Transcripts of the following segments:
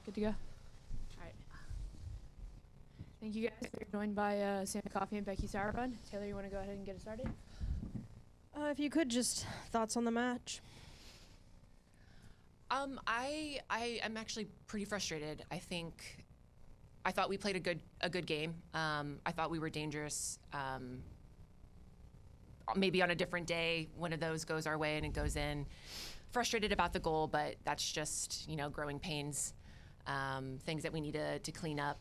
Good to go. All right. Thank you guys. We're joined by Coffey and Becky Sauerbrunn. Taylor, you want to go ahead and get us started? If you could, just thoughts on the match. I am actually pretty frustrated. I thought we played a good game. I thought we were dangerous. Maybe on a different day, one of those goes our way and it goes in. Frustrated about the goal, but that's just, growing pains. Things that we need to clean up.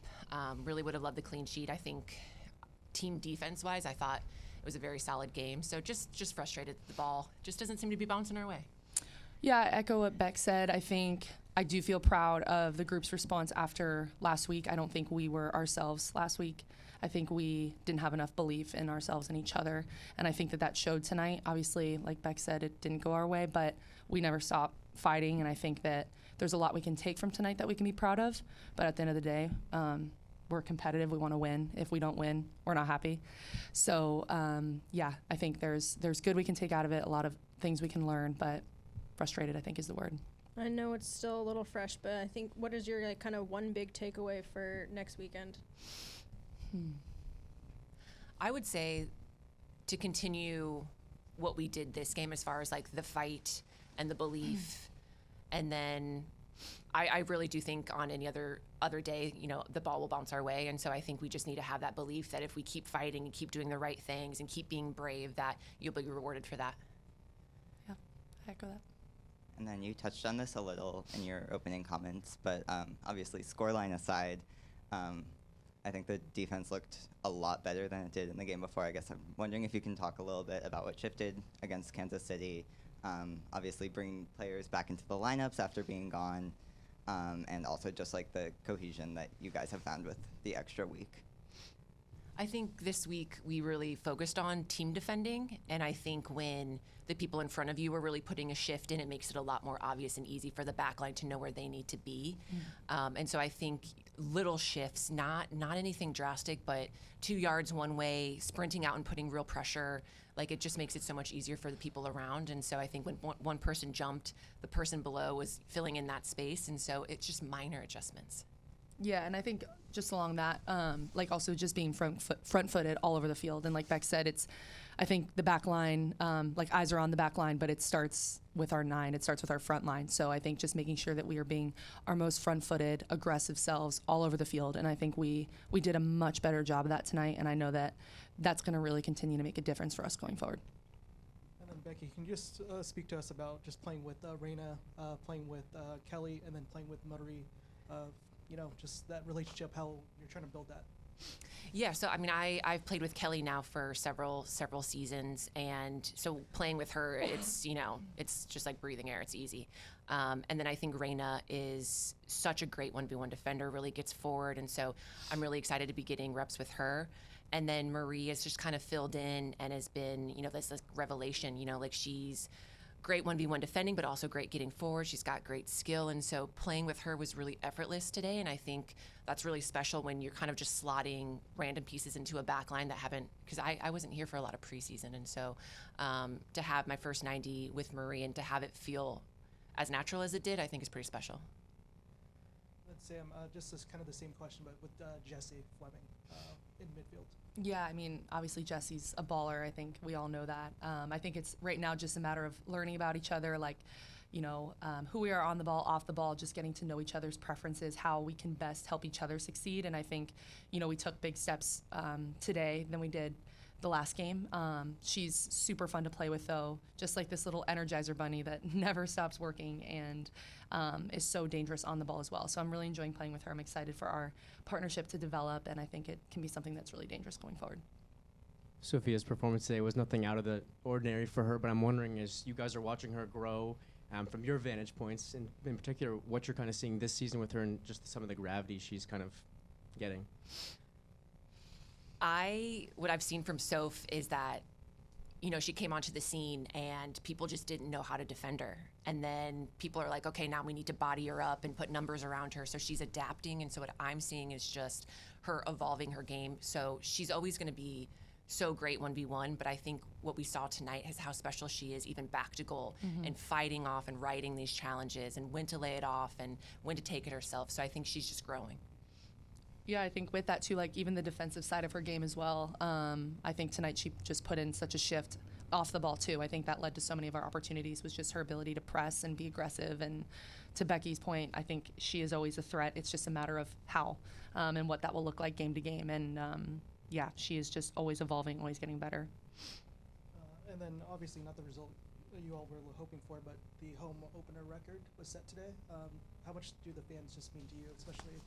Really would have loved the clean sheet. I think team defense-wise, I thought it was a very solid game. So just frustrated that the ball just doesn't seem to be bouncing our way. Yeah, I echo what Beck said. I think I do feel proud of the group's response after last week. I don't think we were ourselves last week. I think we didn't have enough belief in ourselves and each other, and I think that showed tonight. Obviously, like Beck said, it didn't go our way, but we never stopped fighting, and I think that there's a lot we can take from tonight that we can be proud of, but at the end of the day, we're competitive. We want to win. If we don't win, we're not happy. So, yeah, I think there's good we can take out of it, a lot of things we can learn, but frustrated, I think, is the word. I know it's still a little fresh, but I think what is your kind of one big takeaway for next weekend? I would say to continue what we did this game as far as the fight and the belief. And then I really do think on any other day, the ball will bounce our way. And so I think we just need to have that belief that if we keep fighting and keep doing the right things and keep being brave, that you'll be rewarded for that. Yeah, I echo that. And then you touched on this a little in your opening comments, but obviously scoreline aside, I think the defense looked a lot better than it did in the game before. I guess I'm wondering if you can talk a little bit about what shifted against Kansas City. Obviously bringing players back into the lineups after being gone, and also just the cohesion that you guys have found with the extra week. I think this week we really focused on team defending, and I think when the people in front of you are really putting a shift in, it makes it a lot more obvious and easy for the back line to know where they need to be. And so I think little shifts, not anything drastic, but 2 yards one way, sprinting out and putting real pressure, it just makes it so much easier for the people around. And so I think when one person jumped, the person below was filling in that space, and so it's just minor adjustments. Yeah, and I think just along that, also just being front-footed all over the field. And like Beck said, I think the back line, eyes are on the back line, but it starts with our 9. It starts with our front line. So I think just making sure that we are being our most front-footed, aggressive selves all over the field. And I think we did a much better job of that tonight. And I know that that's going to really continue to make a difference for us going forward. And then Becky, can you just speak to us about just playing with Reina, playing with Kelly, and then playing with Marie? Just that relationship, how you're trying to build that. Yeah, so I've played with Kelly now for several seasons, and so playing with her, it's it's just like breathing air. It's easy. And then I think Reina is such a great 1v1 defender, really gets forward, and so I'm really excited to be getting reps with her. And then Marie has just kind of filled in and has been this revelation. She's great 1v1 defending, but also great getting forward. She's got great skill, and so playing with her was really effortless today, and I think that's really special when you're kind of just slotting random pieces into a back line that haven't, because I wasn't here for a lot of preseason, and so to have my first 90 with Marie and to have it feel as natural as it did, I think is pretty special. Let's Sam, just as kind of the same question, but with Jesse Fleming in midfield. Yeah, obviously Jesse's a baller. I think we all know that. I think it's right now just a matter of learning about each other, who we are on the ball, off the ball, just getting to know each other's preferences, how we can best help each other succeed. And I think, we took big steps today than we did the last game. She's super fun to play with, though, just like this little Energizer bunny that never stops working and is so dangerous on the ball as well. So I'm really enjoying playing with her. I'm excited for our partnership to develop, and I think it can be something that's really dangerous going forward. Sophia's performance today was nothing out of the ordinary for her, but I'm wondering, as you guys are watching her grow, from your vantage points, in particular, what you're kind of seeing this season with her and just some of the gravity she's kind of getting. What I've seen from Soph is that, she came onto the scene and people just didn't know how to defend her. And then people are like, okay, now we need to body her up and put numbers around her. So she's adapting. And so what I'm seeing is just her evolving her game. So she's always going to be so great 1v1, but I think what we saw tonight is how special she is even back to goal and fighting off and riding these challenges and when to lay it off and when to take it herself. So I think she's just growing. Yeah, I think with that too, like even the defensive side of her game as well. I think tonight she just put in such a shift off the ball too. I think that led to so many of our opportunities, was just her ability to press and be aggressive. And to Becky's point, I think she is always a threat. It's just a matter of how and what that will look like game to game. And yeah, she is just always evolving, always getting better. And then obviously not the result that you all were hoping for, but the home opener record was set today. How much do the fans just mean to you, especially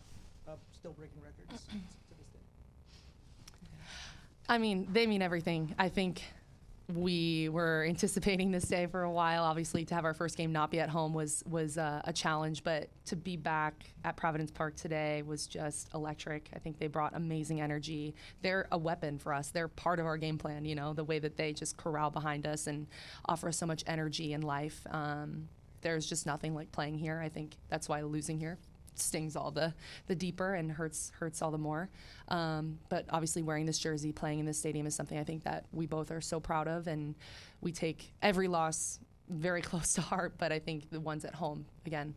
still breaking records to this day? I mean, they mean everything. I think we were anticipating this day for a while. Obviously, to have our first game not be at home was a challenge, but to be back at Providence Park today was just electric. I think they brought amazing energy. They're a weapon for us. They're part of our game plan, you know, the way that they just corral behind us and offer us so much energy and life. There's just nothing like playing here. I think that's why losing here stings all the deeper and hurts all the more. But obviously wearing this jersey, playing in this stadium is something I think that we both are so proud of, and we take every loss very close to heart, but I think the ones at home, again,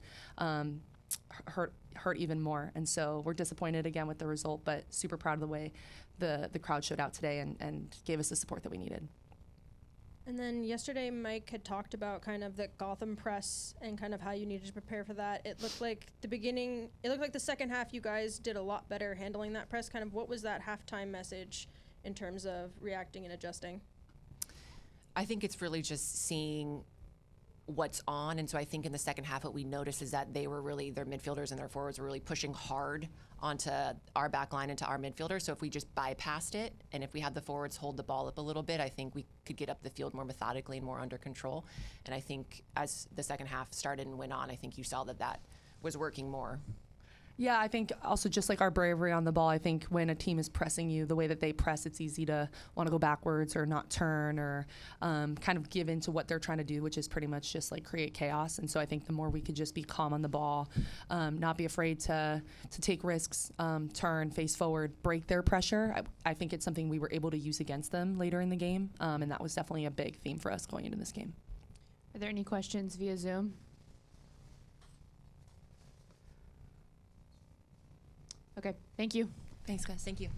hurt even more. And so we're disappointed again with the result, but super proud of the way the crowd showed out today and gave us the support that we needed. And then yesterday, Mike had talked about kind of the Gotham press and kind of how you needed to prepare for that. It looked like the second half you guys did a lot better handling that press. Kind of what was that halftime message in terms of reacting and adjusting? I think it's really just seeing what's on. And so I think in the second half, what we noticed is that their midfielders and their forwards were really pushing hard onto our back line and to our midfielders. So if we just bypassed it, and if we had the forwards hold the ball up a little bit, I think we could get up the field more methodically and more under control. And I think as the second half started and went on, I think you saw that was working more. Yeah, I think also just like our bravery on the ball, I think when a team is pressing you, the way that they press, it's easy to want to go backwards or not turn or kind of give in to what they're trying to do, which is pretty much just like create chaos. And so I think the more we could just be calm on the ball, not be afraid to take risks, turn, face forward, break their pressure, I think it's something we were able to use against them later in the game. And that was definitely a big theme for us going into this game. Are there any questions via Zoom? Okay, thank you. Thanks, guys. Thank you.